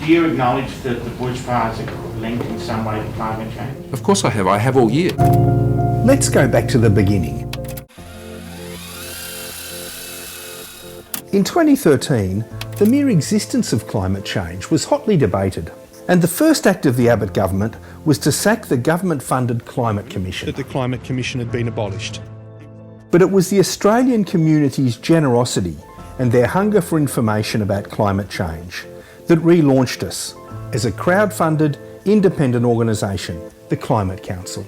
Do you acknowledge that the bushfires are linked in some way to climate change? Of course I have. I have all year. Let's go back to the beginning. In 2013, the mere existence of climate change was hotly debated, and the first act of the Abbott government was to sack the government-funded Climate Commission. That the Climate Commission had been abolished. But it was the Australian community's generosity and their hunger for information about climate change that relaunched us as a crowd-funded, independent organisation, the Climate Council.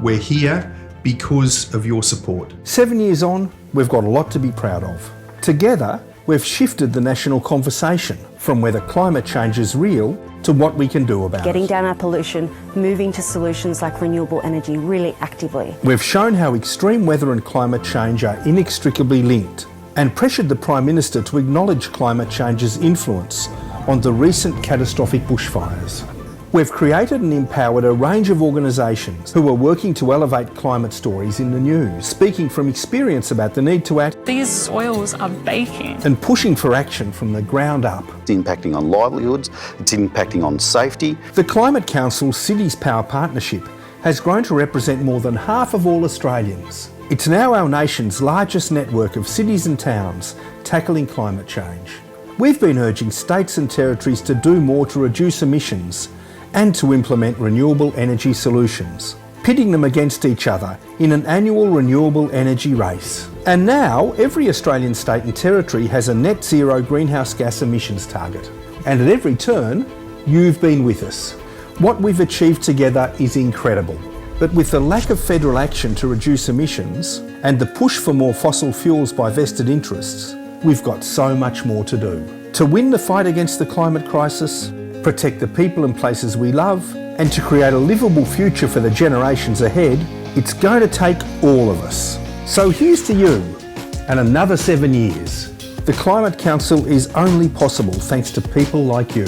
We're here because of your support. 7 years on, we've got a lot to be proud of. Together, we've shifted the national conversation from whether climate change is real to what we can do about Getting it. down our pollution, moving to solutions like renewable energy really actively. We've shown how extreme weather and climate change are inextricably linked and pressured the Prime Minister to acknowledge climate change's influence on the recent catastrophic bushfires. We've created and empowered a range of organisations who are working to elevate climate stories in the news, speaking from experience about the need to act. These soils are baking. And pushing for action from the ground up. It's impacting on livelihoods, it's impacting on safety. The Climate Council's Cities Power Partnership has grown to represent more than half of all Australians. It's now our nation's largest network of cities and towns tackling climate change. We've been urging states and territories to do more to reduce emissions and to implement renewable energy solutions, pitting them against each other in an annual renewable energy race. And now, every Australian state and territory has a net zero greenhouse gas emissions target. And at every turn, you've been with us. What we've achieved together is incredible. But with the lack of federal action to reduce emissions and the push for more fossil fuels by vested interests, we've got so much more to do. To win the fight against the climate crisis, protect the people and places we love, and to create a livable future for the generations ahead, it's going to take all of us. So here's to you, and another 7 years. The Climate Council is only possible thanks to people like you.